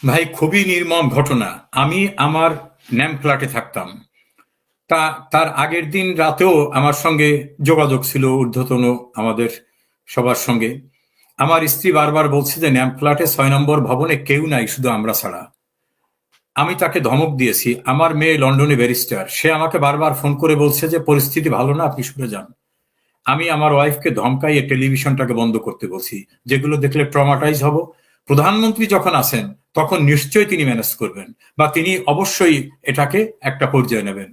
ভাই, খুবই নির্মম ঘটনা। আমি আমার ন্যাম ফ্ল্যাটে থাকতাম। তা তার আগের দিন রাতেও আমার সঙ্গে যোগাযোগ ছিল ঊর্ধ্বতন আমাদের সবার সঙ্গে। আমার স্ত্রী বারবার বলছে যে ন্যাম ফ্ল্যাটে 6 নম্বর ভবনে কেউ নাই, শুধু আমরা ছাড়া। আমি তাকে ধমক দিয়েছি। আমার মেয়ে লন্ডনে ব্যারিস্টার, সে আমাকে বারবার ফোন করে বলছে যে পরিস্থিতি ভালো না, আপনি সরে যান। আমি আমার ওয়াইফকে ধমকাইয়ে টেলিভিশনটাকে বন্ধ করতে বলছি, যেগুলো দেখলে ট্রমাটাইজ হব। প্রধানমন্ত্রী যখন আসেন তখন নিশ্চয়ই তিনি ম্যানেজ করবেন, বা তিনি অবশ্যই এটাকে একটা পর্যায়ে নেবেন।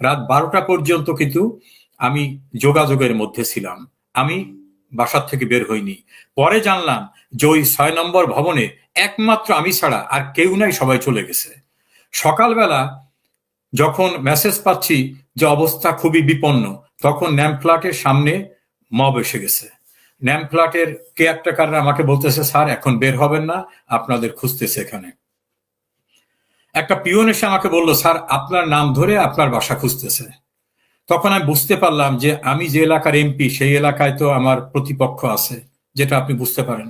রাত 12টা পর্যন্ত কিন্তু আমি যোগাযোগের মধ্যে ছিলাম। আমি বাসার থেকে বের হইনি। পরে জানলাম যে ওই 6 নম্বর ভবনে একমাত্র আমি ছাড়া আর কেউ নাই, সবাই চলে গেছে। সকালবেলা যখন মেসেজ পাচ্ছি যে অবস্থা খুবই বিপন্ন, তখন ন্যাম ফ্ল্যাটের সামনে মব এসে গেছে। ন্যাম ফ্ল্যাটের কেয়ারটেকাররা আমাকে বলতেছে, স্যার এখন বের হবেন না, আপনাদের খুঁজতেছে এখানে। একটা পিয়ন এসে আমাকে বলল, স্যার আপনার নাম ধরে আপনার বাসা খুঁজতেছে। তখন আমি বুঝতে পারলাম যে আমি যে এলাকার এমপি, সেই এলাকায় তো আমার প্রতিপক্ষ আছে, যেটা আপনি বুঝতে পারেন।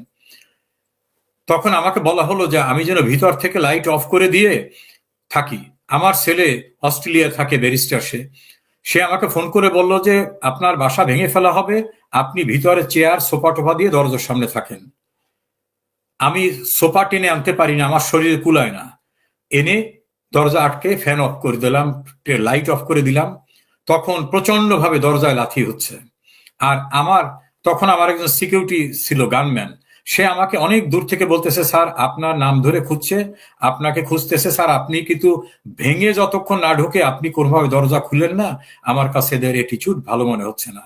তখন আমাকে বলা হলো যে আমি যেন ভিতর থেকে লাইট অফ করে দিয়ে থাকি। আমার ছেলে অস্ট্রেলিয়া থাকে, ব্যারিস্টার। সে সে আমাকে ফোন করে বলল যে আপনার বাসা ভেঙে ফেলা হবে, আপনি ভিতরে চেয়ার সোফা টোফা দিয়ে দরজার সামনে থাকেন। আমি সোফা টেনে আনতে পারি না, আমার শরীরে কুলায় না। এনে দরজা আটকে ফ্যান অফ করে দিলাম, লাইট অফ করে দিলাম। তখন প্রচন্ড ভাবে দরজায় লাথি হচ্ছে। আর তখন আমার একজন সিকিউরিটি ছিল, গানম্যান। সে আমাকে অনেক দূর থেকে বলতেছে, স্যার আপনার নাম ধরে খুঁজছে, আপনাকে খুঁজতেছে স্যার, আপনি কিন্তু ভেঙে যতক্ষণ না ঢুকে আপনি কোনোভাবে দরজা খুললেন না, আমার কাছে এদের অ্যাটিটিউড ভালো মনে হচ্ছে না।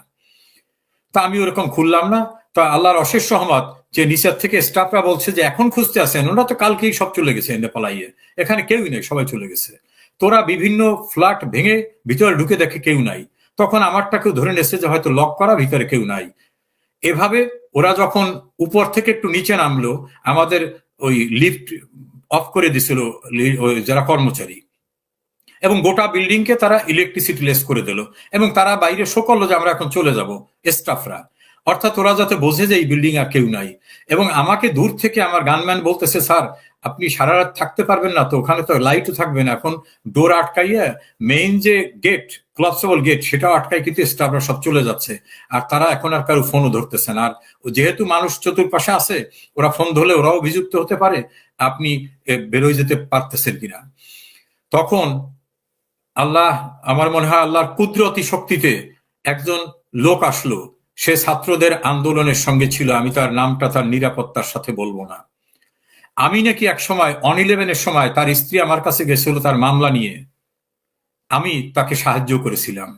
তা আমি ওরকম খুললাম না। তা আল্লাহর অশেষ রহমত, যে নিচের থেকে স্টাফরা বলছে যে এখন খুঁজতে আসেন, ওরা তো কালকেই সব চলে গেছে এনে পালাইয়ে, এখানে কেউই নেই, সবাই চলে গেছে। তোরা বিভিন্ন ফ্ল্যাট ভেঙে ভিতরে ঢুকে দেখে কেউ নাই। তখন আমারটাকেও ধরে নেছে যে হয়তো লক করা, ভিতরে কেউ নাই। এভাবে ওরা যখন উপর থেকে একটু নিচে নামলো, আমাদের ওই লিফট অফ করে দিছিল যারা কর্মচারী, এবং গোটা বিল্ডিং কে তারা ইলেকট্রিসিটি লেস করে দিল, এবং তারা বাইরে শো করলো যে আমরা এখন চলে যাব, স্টাফরা। অর্থাৎ ওরা যাতে বোঝে যে এই বিল্ডিং আর কেউ নাই। এবং আমাকে দূর থেকে আমার গানম্যান বলতেছে, স্যার আপনি সারা রাত থাকতে পারবেন না তো, ওখানে তো লাইটও থাকবে না, এখন ডোর আটকাইয়া মেইন যে গেট, ক্লপসেবল গেট, সেটাও আটকাই, কিন্তু স্টাফরা সব চলে যাচ্ছে। আর তারা এখন আর কারো ফোনও ধরতেছে না। আর যেহেতু মানুষ চতুর্পাশে আছে, ওরা ফোন ধরলে ওরাও অভিযুক্ত হতে পারে, আপনি বেরোয় যেতে পারতেছেন কিনা। তখন আল্লাহ, আমার মনে হয় আল্লাহর কুদরতি শক্তিতে একজন লোক আসলো। সে ছাত্রদের আন্দোলনের সঙ্গে ছিল, আমি তার নামটা তার নিরাপত্তার সাথে বলবো না। আমি নাকি এক সময় অন-11-এর সময় তার স্ত্রী আমার কাছে গেছিল তার মামলা নিয়ে, আমি তাকে সাহায্য করেছিলাম।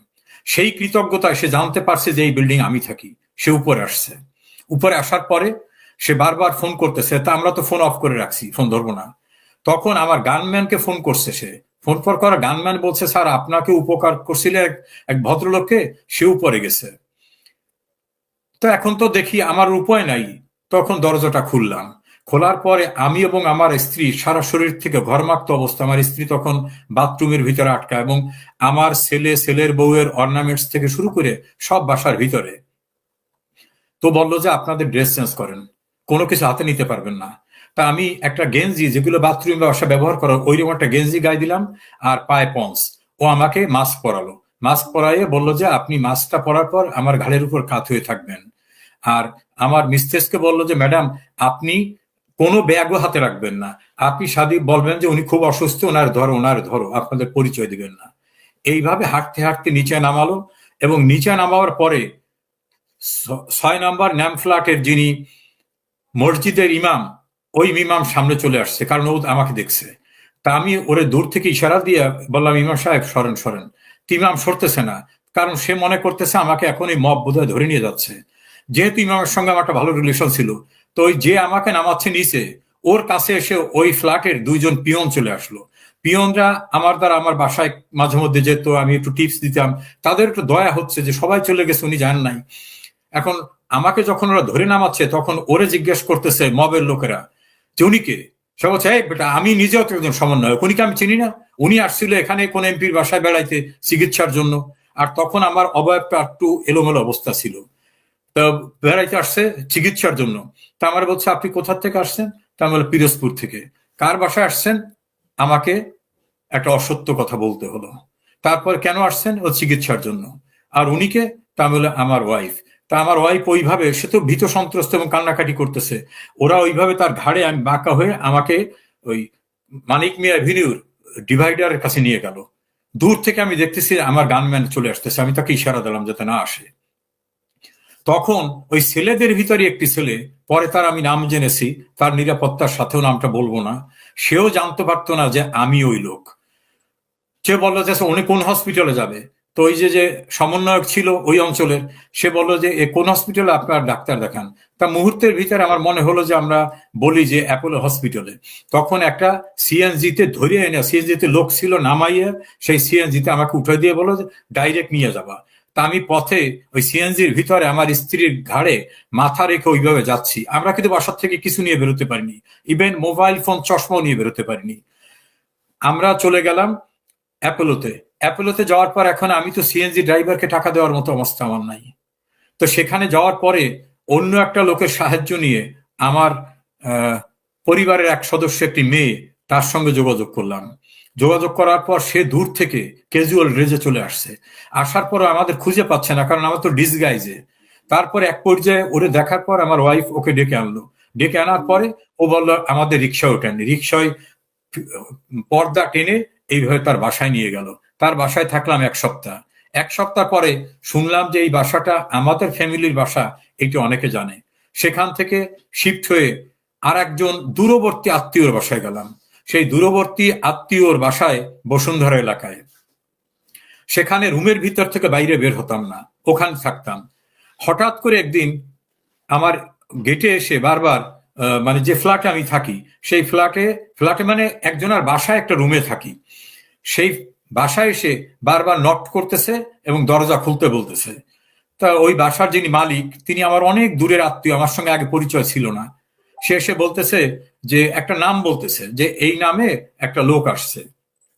সেই কৃতজ্ঞতায় সে জানতে পারছে যে এই বিল্ডিং আমি থাকি, সে উপরে আসছে। উপরে আসার পরে সে বারবার ফোন করতেছে, তা আমরা তো ফোন অফ করে রাখছি, ফোন ধরবো না। তখন আমার গানম্যানকে ফোন করছে সে। ফোন পর করা গানম্যান বলছে, স্যার আপনাকে উপকার করছিল এক ভদ্রলোককে, সে উপরে গেছে। তো এখন তো দেখি আমার উপায় নাই। তখন দরজাটা খুললাম। খোলার পরে আমি এবং আমার স্ত্রী সারা শরীর থেকে ঘর্মাক্ত অবস্থা। আমার স্ত্রী তখন বাথরুমের ভিতরে আটকা, এবং আমার ছেলের বউয়ের অর্নামেন্টস থেকে শুরু করে সব বাসার ভিতরে। তো বললো যে আপনাদের ড্রেস চেঞ্জ করেন, কোনো কিছু হাতে নিতে পারবেন না। তা আমি একটা গেঞ্জি, যেগুলো বাথরুম বাসা ব্যবহার করার, ওইরকম একটা গেঞ্জি গায়ে দিলাম, আর পায়ে পন্স। ও আমাকে মাস্ক পরালো। মাস্ক পরাইয়ে বললো যে আপনি মাস্কটা পরার পর আমার ঘাড়ের উপর কাত হয়ে থাকবেন। আর আমার মিস্ট্রেসকে বললো যে ম্যাডাম, আপনি কোনো ব্যাগও হাতে রাখবেন না, আপনি সাদি বলবেন যে উনি খুব অসুস্থ, ওনার ধরো, আপনাদের পরিচয় দিবেন না। এইভাবে হাঁটতে হাঁটতে নিচে নামালো, এবং নিচে নামাবার পরে 6 নম্বর ন্যাম ফ্ল্যাটের যিনি মসজিদের ইমাম, ওই ইমাম সামনে চলে আসছে, কারণ ও আমাকে দেখছে। তা আমি ওরে দূর থেকে ইশারা দিয়ে বললাম, ইমাম সাহেব সরেন সরেন। ইমাম সরতেছে না, কারণ সে মনে করতেছে আমাকে এখন এই মব বোধহয় ধরে নিয়ে যাচ্ছে। যেহেতু ইমামের সঙ্গে আমার একটা ভালো রিলেশন ছিল, তো ওই যে আমাকে নামাচ্ছে নিচে, ওর কাছে এসে ওই ফ্ল্যাটের 2জন পিয়ন চলে আসলো। পিয়নরা আমার দ্বারা আমার বাসায় মাঝে মধ্যে যেত, আমি একটু টিপস দিতাম। তাদের একটু দয়া হচ্ছে যে সবাই চলে গেছে, উনি জানেন নাই। এখন আমাকে যখন ওরা ধরে নামাচ্ছে, তখন ওরে জিজ্ঞেস করতেছে মবের লোকেরা যে উনি কে। সে বলছে, এই বেটা, আমি নিজেও তো একজন সমন্বয়ক, উনিকে আমি চিনি না। উনি আসছিল এখানে কোন এমপির বাসায় বেড়াইতে, চিকিৎসার জন্য। আর তখন আমার অবয়বটা একটু এলোমেলো অবস্থা ছিল। তা বেড়াইতে আসছে চিকিৎসার জন্য। তা আমার বলছে, আপনি কোথা থেকে আসছেন? তা আমি বললাম, পিরোজপুর থেকে। কার বাসায় আসছেন? আমাকে একটা অসত্য কথা বলতে হলো। তারপর কেন আসছেন? ও চিকিৎসার জন্য। আর উনিকে? তা বলে আমার ওয়াইফ। তা আমার ওয়াইফ ওইভাবে, সে তো ভীত সন্ত্রস্ত এবং কান্নাকাটি করতেছে। ওরা ওইভাবে তার ঘাড়ে আমি বাঁকা হয়ে আমাকে ওই মানিক মিয়া এভিনিউর ডিভাইডারের কাছে নিয়ে গেল। দূর থেকে আমি দেখতেছি আমার গানম্যান চলে আসতেছে, আমি তাকে ইশারা দিলাম যাতে না আসে। তখন ওই ছেলেদের ভিতরে একটি ছেলে, পরে তার আমি নাম জেনেছি, তার নিরাপত্তার সাথেও নামটা বলবো না, সেও জানতে পারতো না যে আমি ওই লোক। সে বললো যে উনি কোন হসপিটালে যাবে। তো ওই যে সমন্বয়ক ছিল ওই অঞ্চলের, সে বললো যে কোন হসপিটালে আপনার ডাক্তার দেখান। তা মুহূর্তের ভিতরে আমার মনে হলো যে আমরা বলি যে অ্যাপোলো হসপিটালে। তখন একটা সিএনজিতে ধরে এনে, সিএনজিতে লোক ছিল, নামাইয়ে সেই সিএনজিতে আমাকে উঠে দিয়ে বললো যে ডাইরেক্ট নিয়ে যাবা। তা আমি পথে ওই সিএনজির ভিতরে আমার স্ত্রীর ঘাড়ে মাথা রেখে ওইভাবে যাচ্ছি। আমরা কিন্তু বাসার থেকে কিছু নিয়ে বেরোতে পারিনি, ইভেন মোবাইল ফোন চশমাও নিয়ে বেরোতে পারিনি। আমরা চলে গেলাম অ্যাপোলোতে। অ্যাপোলোতে যাওয়ার পর এখন আমি তো সিএনজি ড্রাইভারকে টাকা দেওয়ার মতো অবস্থা আমার নাই। তো সেখানে যাওয়ার পরে অন্য একটা লোকের সাহায্য নিয়ে আমার পরিবারের এক সদস্য, একটি মেয়ে, তার সঙ্গে যোগাযোগ করলাম। যোগাযোগ করার পর সে দূর থেকে ক্যাজুয়াল ড্রেসে চলে আসছে। আসার পর আমাদের খুঁজে পাচ্ছে না, কারণ আমার তো ডিসগাইজে। তারপরে এক পর্যায়ে ওরে দেখার পর আমার ওয়াইফ ওকে ডেকে আনলো। ডেকে আনার পরে ও বলল আমাদের রিক্সায় ওঠেন। রিক্সায় পর্দা টেনে এইভাবে তার বাসায় নিয়ে গেল। তার বাসায় থাকলাম 1 সপ্তাহ। 1 সপ্তাহ পরে শুনলাম যে এই বাসাটা আমাদের ফ্যামিলির বাসা, এটি অনেকে জানে। সেখান থেকে শিফট হয়ে আর একজন দূরবর্তী আত্মীয়র বাসায় গেলাম। সেই দূরবর্তী আত্মীয়র বাসায় বসুন্ধরা এলাকায়। সেখানে রুমের ভিতর থেকে বাইরে বের হতাম না, ওখানে থাকতাম। হঠাৎ করে একদিন আমার গেটে এসে বারবার, মানে যে ফ্ল্যাটে আমি থাকি সেই ফ্ল্যাটে মানে একজনের বাসায় একটা রুমে থাকি, সেই বাসায় এসে বারবার নক করতেছে এবং দরজা খুলতে বলতেছে। তা ওই বাসার যিনি মালিক, তিনি আমার অনেক দূরের আত্মীয়, আমার সঙ্গে আগে পরিচয় ছিল না। সে এসে বলতেছে যে একটা নাম বলতেছে যে এই নামে একটা লোক আসছে।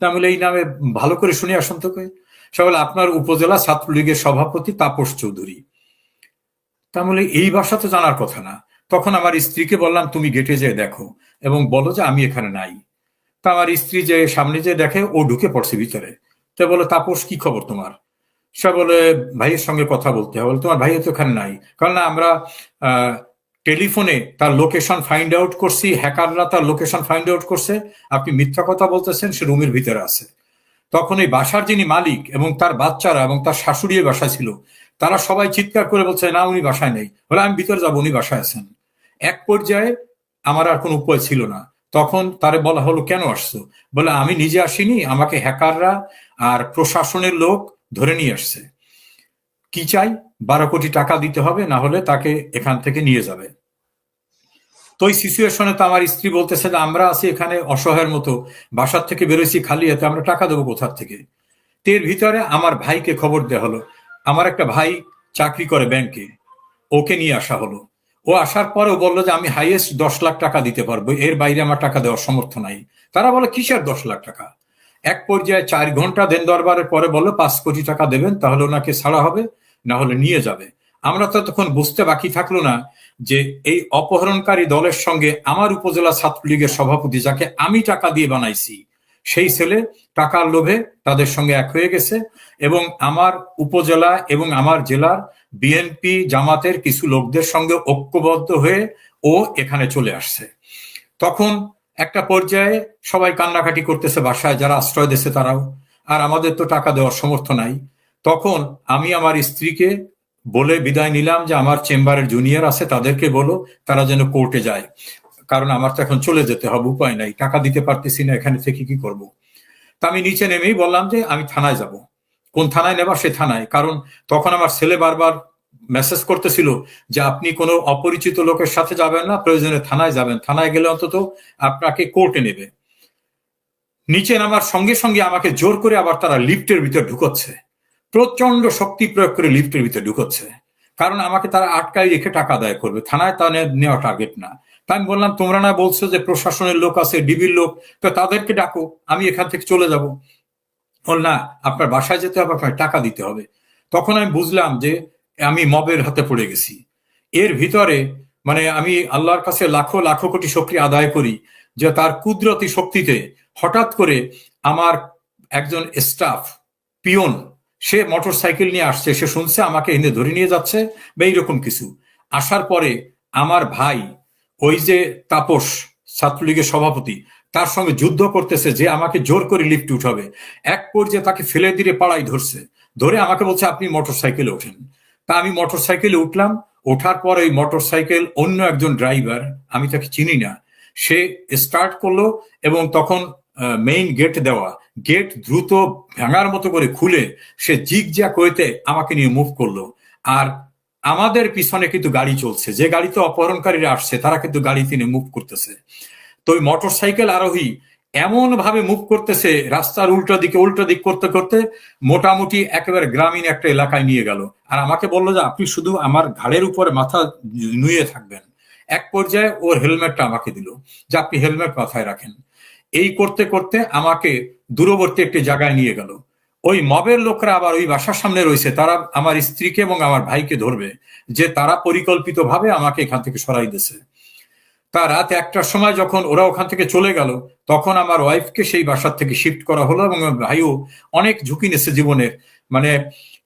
তা বলে এই নামে ভালো করে শুনে আসুন তো। সে বলে আপনার উপজেলা ছাত্রলীগের সভাপতি তাপস চৌধুরী। তা বলে এই বাসা তো জানার কথা না। তখন আমার স্ত্রীকে বললাম তুমি গেটে যেয়ে দেখো এবং বলো যে আমি এখানে নাই। তা আমার স্ত্রী যে সামনে যে দেখে, ও ঢুকে পড়ছে ভিতরে। তা বলে তাপস কি খবর তোমার? সে বলে ভাইয়ের সঙ্গে কথা বলতে হবে। তোমার ভাই তো এখানে নাই। কারণ না, আমরা টেলিফোনে তার লোকেশন ফাইন্ড আউট করছি, হ্যাকাররা তার লোকেশন ফাইন্ড আউট করছে, আপনি মিথ্যা কথা বলতেছেন, সে রুমের ভিতরে আছে। তখন এই বাসার যিনি মালিক এবং তার বাচ্চারা এবং তার শাশুড়ি বাসায় ছিল, তারা সবাই চিৎকার করে বলছে না উনি বাসায় নেই। বলে আমি ভিতরে যাবো, উনি বাসায় আছেন। এক পর্যায়ে আমার আর কোনো উপায় ছিল না। তখন তারে বলা হলো কেন আসছো? বলে আমি নিজে আসিনি, আমাকে হ্যাকাররা আর প্রশাসনের লোক ধরে নিয়ে আসছে। কি চাই? 12 কোটি টাকা দিতে হবে, না হলে তাকে এখান থেকে নিয়ে যাবে। তো ওই সিচুয়েশনে তো আমার স্ত্রী বলতেছে যে আমরা আছি এখানে অসহায়ের মতো, বাসার থেকে বেরোইছি খালি হাতে, আমরা টাকা দেবো কোথার থেকে? এর ভিতরে আমার ভাইকে খবর দেওয়া হলো। আমার একটা ভাই চাকরি করে ব্যাংকে, ওকে নিয়ে আসা হলো। ও আসার পরে ও বললো যে আমি হাইয়েস্ট 10 লাখ টাকা দিতে পারবো, এর বাইরে আমার টাকা দেওয়ার সামর্থ্য নাই। তারা বলে কিসের 10 লাখ টাকা? এক পর্যায়ে 4 ঘন্টা দেন দরবারের পরে বললো 5 কোটি টাকা দেবেন, তাহলে ওনাকে ছাড়া হবে, না হলে নিয়ে যাবে। আমরা তো তখন বুঝতে বাকি থাকলো না যে এই অপহরণকারী দলের সঙ্গে আমার উপজেলা ছাত্রলীগের সভাপতি, যাকে আমি টাকা দিয়ে বানাইছি, সেই ছেলে টাকার লোভে তাদের সঙ্গে এক হয়ে গেছে এবং আমার উপজেলা এবং আমার জেলার বিএনপি জামাতের কিছু লোকদের সঙ্গে ঐক্যবদ্ধ হয়ে ও এখানে চলে আসছে। তখন একটা পর্যায়ে সবাই কান্নাকাটি করতেছে বাসায়, যারা আশ্রয় দিচ্ছে তারাও, আর আমাদের তো টাকা দেওয়ার সামর্থ্য নাই। তখন আমি আমার স্ত্রীকে বলে বিদায় নিলাম যে আমার চেম্বারের জুনিয়র আছে, তাদেরকে বলো তারা যেন কোর্টে যায়, কারণ আমার তো এখন চলে যেতে হবে, উপায় নাই, টাকা দিতে পারতেছি না, এখানে থেকে কি করব। তা আমি নিচে নেমেই বললাম যে আমি থানায় যাব। কোন থানায় নেবা? সে থানায়। কারণ তখন আমার ছেলে বারবার মেসেজ করতেছিল যে আপনি কোনো অপরিচিত লোকের সাথে যাবেন না, প্রয়োজনে থানায় যাবেন, থানায় গেলে অন্তত আপনাকে কোর্টে নেবে। নিচে নামার সঙ্গে সঙ্গে আমাকে জোর করে আবার তারা লিফটের ভিতর ঢুকোচ্ছে, প্রচন্ড শক্তি প্রয়োগ করে লিফটের ভিতর ঢুকোচ্ছে, কারণ আমাকে তারা আটকায় রেখে টাকা আদায় করবে। থানায় তা নেওয়া টার্গেট না। তাই আমি বললাম তোমরা না বলছো যে প্রশাসনের লোক আছে, ডিবির লোক, তো তাদেরকে ডাকো, আমি এখান থেকে চলে যাব। বল না, আপনার বাসায় যেতে হবে, আপনার টাকা দিতে হবে। তখন আমি বুঝলাম যে আমি মবের হাতে পড়ে গেছি। এর ভিতরে মানে আমি আল্লাহর কাছে লাখো লাখো কোটি শুকরিয়া আদায় করি যে তার কুদরতি শক্তিতে হঠাৎ করে আমার একজন স্টাফ পিয়ন, সে মোটর সাইকেল নিয়ে আসছে, সে শুনছে আমাকে এনে ধরে নিয়ে যাচ্ছে বা এইরকম কিছু। আসার পরে আমার ভাই, ওই যে তাপস, ছাত্রলীগের সভাপতি, তার সঙ্গে যুদ্ধ করতেছে যে আমাকে জোর করে লিফটে উঠাবে। এক পর্যায়ে তাকে ফেলে দিয়ে পাড়ায় ধরছে, ধরে আমাকে বলছে আপনি মোটর সাইকেলে ওঠেন। তা আমি মোটর সাইকেলে উঠলাম। ওঠার পর ওই মোটর সাইকেল অন্য একজন ড্রাইভার, আমি তাকে চিনি না, সে স্টার্ট করলো এবং তখন মেইন গেট দেওয়া, গেট দ্রুত ভাঙার মতো করে খুলে সে জিগজ্যাগ হইতে আমাকে নিয়ে মুভ করলো। আর আমাদের পিছনে কিন্তু গাড়ি চলছে, যে গাড়িতে অপহরণকারীরা আসছে তারা কিন্তু গাড়িতে নিয়ে মুভ করতেছে। তো ওই মোটর সাইকেল আরোহী এমন ভাবে মুভ করতেছে রাস্তার উল্টা দিক করতে করতে মোটামুটি একেবারে গ্রামীণ একটা এলাকায় নিয়ে গেল। আর আমাকে বললো যে আপনি শুধু আমার ঘাড়ের উপরে মাথা নুয়ে থাকবেন। এক পর্যায়ে ওর হেলমেটটা আমাকে দিল যে আপনি হেলমেট মাথায় রাখেন। এই করতে করতে আমাকে দূরবর্তী একটি জায়গায় নিয়ে গেল। ওই মবের লোকরা আবার ওই বাসার সামনে রয়েছে, তারা আমার স্ত্রীকে এবং আমার ভাইকে ধরবে, যে তারা পরিকল্পিতভাবে আমাকে এখান থেকে সরাই দিয়েছে। তা রাত 1টার সময় যখন ওরা ওখান থেকে চলে গেল, তখন আমার ওয়াইফকে সেই বাসার থেকে শিফট করা হলো এবং আমার ভাইও অনেক ঝুঁকি নিয়েছে জীবনের। মানে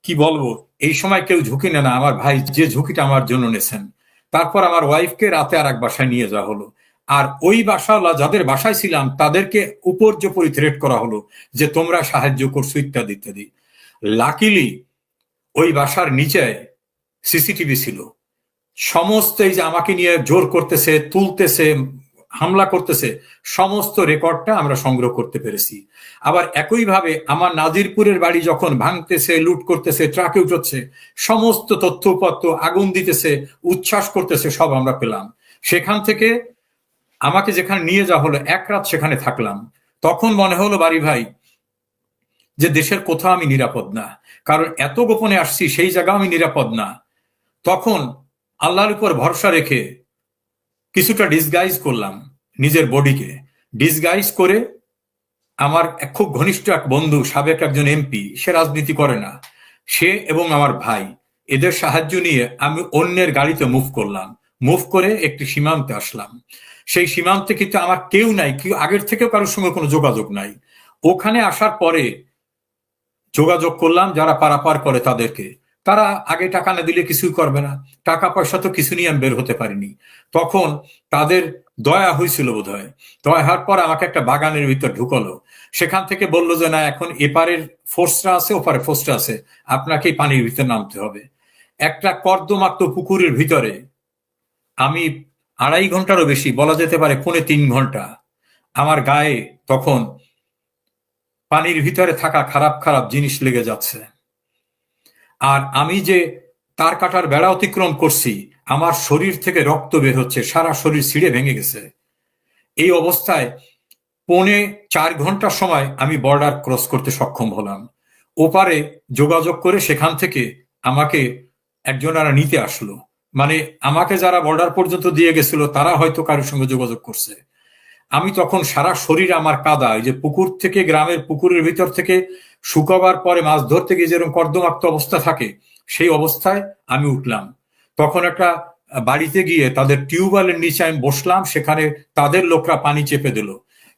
কি বলবো, এই সময় কেউ ঝুঁকি নেয় না, আমার ভাই যে ঝুঁকিটা আমার জন্য নেছেন। তারপর আমার ওয়াইফকে রাতে আর এক বাসায় নিয়ে যাওয়া হলো। আর ওই বাসাওয়ালা যাদের বাসায় ছিলাম তাদেরকে উপর্যুপরি থ্রেট করা হলো যে তোমরা সাহায্য করছো ইত্যাদি ইত্যাদি। লাকিলি ওই বাসার নিচে সিসিটিভি ছিল। সমস্ত এই যে আমাকে নিয়ে জোর করতেছে, তুলতেছে, হামলা করতেছে, সমস্ত রেকর্ডটা আমরা সংগ্রহ করতে পেরেছি। আবার একইভাবে আমার নাজিরপুরের বাড়ি যখন ভাঙতেছে, লুট করতেছে, ট্রাকে উঠছে, সমস্ত তথ্যপত্র আগুন দিতেছে, উচ্ছ্বাস করতেছে, সব আমরা পেলাম। সেখান থেকে আমাকে যেখানে নিয়ে যাওয়া হলো, এক রাত সেখানে থাকলাম। তখন মনে হলো বাড়ি ভাই যে দেশের কোথাও আমি নিরাপদ না, কারণ এত গোপনে আসছি, সেই জায়গা আমি নিরাপদ না। তখন আল্লাহর উপর ভরসা রেখে কিছুটা ডিসগাইজ করলাম নিজের বডিকে। ডিসগাইজ করে আমার খুব ঘনিষ্ঠ এক বন্ধু, সাবেক একজন এমপি, সে রাজনীতি করে না, সে এবং আমার ভাই, এদের সাহায্য নিয়ে আমি অন্যের গাড়িতে মুভ করলাম। মুভ করে একটি সীমান্তে আসলাম। সেই সীমান্তে কিন্তু আমার কেউ নাই, কেউ আগের থেকেও কারোর সঙ্গে কোনো যোগাযোগ নাই। ওখানে আসার পরে যোগাযোগ করলাম যারা পারাপার করে তাদেরকে। তারা আগে টাকা না দিলে কিছুই করবে না, টাকা পয়সা তো কিছু নিয়ে আমি বের হতে পারিনি। তখন তাদের দয়া হয়েছিল বোধ হয়, দয়া হওয়ার পর আমাকে একটা বাগানের ভিতর ঢুকলো। সেখান থেকে বললো যে না, এখন এপারের ফোর্সটা আছে, ওপারে ফোর্সটা আছে, আপনাকেই পানির ভিতরে নামতে হবে। একটা কর্দমাক্ত পুকুরের ভিতরে আমি 2.5 ঘন্টারও বেশি, বলা যেতে পারে 2.5 ঘন্টা, আমার গায়ে তখন পানির ভিতরে থাকা খারাপ খারাপ জিনিস লেগে যাচ্ছে। আর আমি যে তার কাটার বেড়া অতিক্রম করছি, আমার শরীর থেকে রক্ত বের হচ্ছে, সারা শরীর ছিঁড়ে ভেঙে গেছে। এই অবস্থায় 3.25 ঘন্টার সময় আমি বর্ডার ক্রস করতে সক্ষম হলাম। ওপারে যোগাযোগ করে সেখান থেকে আমাকে একজনারা নিতে আসলো। মানে আমাকে যারা বর্ডার পর্যন্ত দিয়ে গেছিল তারা হয়তো কারোর সঙ্গে যোগাযোগ করছে। আমি তখন সারা শরীর আমার কাদা, এই যে পুকুর থেকে, গ্রামের পুকুরের ভিতর থেকে শুকাবার পরে মাছ ধরতে গিয়ে যেরকম কর্দমাক্ত অবস্থা থাকে, সেই অবস্থায় আমি উঠলাম। তখন একটা বাড়িতে গিয়ে তাদের টিউবওয়েলের নিচে আমি বসলাম, সেখানে তাদের লোকরা পানি চেপে দিল।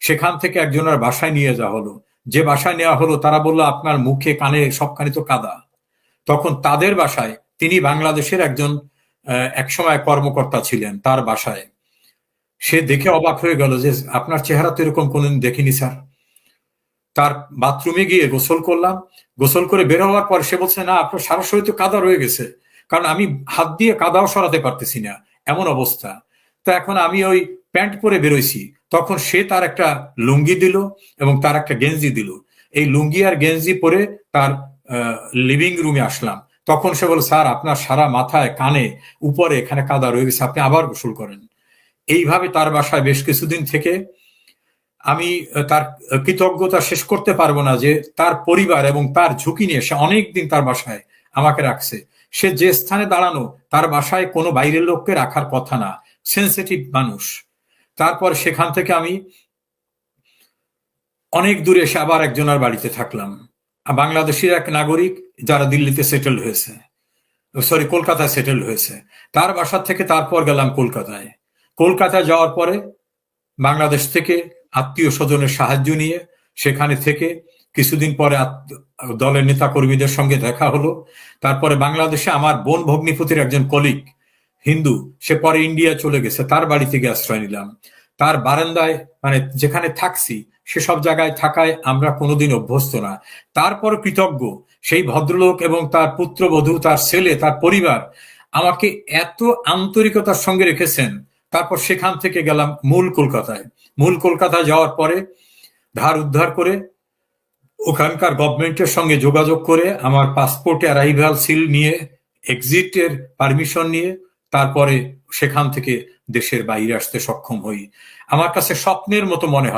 সেখান থেকে একজনের বাসায় নিয়ে যাওয়া হলো। যে বাসায় নেওয়া হলো তারা বললো আপনার মুখে কানে সবখানে তো কাদা। তখন তাদের বাসায়, তিনি বাংলাদেশের একজন একসময় কর্মকর্তা ছিলেন, তার বাসায় সে দেখে অবাক হয়ে গেল যে আপনার চেহারা তো এরকম কোনোদিন দেখিনি স্যার। তার বাথরুমে গিয়ে গোসল করলাম। গোসল করে বের হওয়ার পর সে বলছে না, আপনার সারা শরীর তো কাদা রয়ে গেছে, কারণ আমি হাত দিয়ে কাদাও সরাতে পারতেছি না, এমন অবস্থা। তো এখন আমি ওই প্যান্ট পরে বেরোইছি, তখন সে তার একটা লুঙ্গি দিল এবং তার একটা গেঞ্জি দিল। এই লুঙ্গি আর গেঞ্জি পরে তার লিভিং রুমে আসলাম। তখন সে বল স্যার আপনার সারা মাথায়, কানে, উপরে এখানে কাদা রয়ে গেছে, আপনি আবার গোসল করেন। এইভাবে তার বাসায় বেশ কিছুদিন থেকে আমি তার কৃতজ্ঞতা শেষ করতে পারবো না, যে তার পরিবার এবং তার ঝুঁকি নিয়ে সে অনেকদিন তার বাসায় আমাকে রাখছে। সে যে স্থানে দাঁড়ানো, তার বাসায় কোনো বাইরের লোককে রাখার কথা না, সেন্সিটিভ মানুষ। তারপর সেখান থেকে আমি অনেক দূরে এসে আবার একজনের বাড়িতে থাকলাম, বাংলাদেশের এক নাগরিক যারা দিল্লিতে সেটেল হয়েছে, সরি কলকাতায় সেটেল হয়েছে। তার বাসার থেকে তারপর গেলাম কলকাতায়। কলকাতায় যাওয়ার পরে বাংলাদেশ থেকে আত্মীয় স্বজনের সাহায্য নিয়ে সেখানে থেকে কিছুদিন পরে দলের নেতা কর্মীদের সঙ্গে দেখা হলো। তারপরে বাংলাদেশে আমার বোন ভগ্নিপতির একজন কলিগ হিন্দু, সে পরে ইন্ডিয়া চলে গেছে, তার বাড়ি থেকে আশ্রয় নিলাম। তার বারান্দায় মানে যেখানে থাকছি সেসব জায়গায় থাকায় আমরা কোনোদিন অভ্যস্ত না। তারপর কৃতজ্ঞ সেই ভদ্রলোক এবং তার পুত্রবধূ, তার ছেলে, তার পরিবার আমাকে এত আন্তরিকতার সঙ্গে রেখেছেন। তারপর সেখান থেকে গেলাম মূল কলকাতায়। মূল কলকাতায় যাওয়ার পরে ধার উদ্ধার করে ওখানকার গভর্নমেন্টের সঙ্গে যোগাযোগ করে আমার পাসপোর্টে অ্যারাইভাল সিল নিয়ে এক্সিটের পারমিশন নিয়ে তারপরে সেখান থেকে দেশের বাইরে আসতে সক্ষম হই। আমার কাছে স্বপ্নের মতো মনে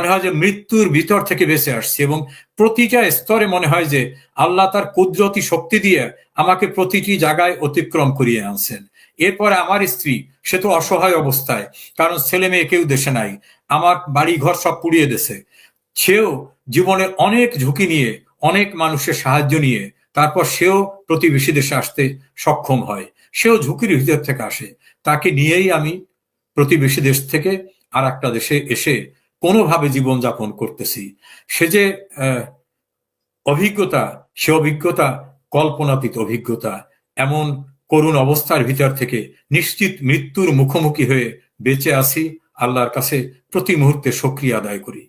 হয় যে মৃত্যুর ভিতর থেকে বেঁচে আসছি, এবং প্রতিটা স্তরে মনে হয় যে আল্লাহ তার কুদরতি শক্তি দিয়ে আমাকে প্রতিটি জায়গায় অতিক্রম করিয়ে আনছেন। এরপরে আমার স্ত্রী, সে তো অসহায় অবস্থায়, কারণ ছেলে মেয়ে কেউ দেশে নাই, আমার বাড়ি ঘর সব পুড়িয়ে দেছে। সেও জীবনের অনেক ঝুঁকি নিয়ে, অনেক মানুষের সাহায্য নিয়ে তারপর সেও প্রতিবেশী দেশে আসতে সক্ষম হয়। সেও ঝুঁকির ভিতর থেকে আসে। তাকে নিয়েই আমি প্রতিবেশী দেশ থেকে আর একটা দেশে এসে কোনোভাবে জীবনযাপন করতেছি। সে যে অভিজ্ঞতা, সে অভিজ্ঞতা কল্পনাতীত অভিজ্ঞতা। এমন করুণ অবস্থার ভিতর থেকে নিশ্চিত মৃত্যুর মুখোমুখি হয়ে বেঁচে আছি, আল্লাহর কাছে প্রতি মুহূর্তে শুকরিয়া আদায় করি।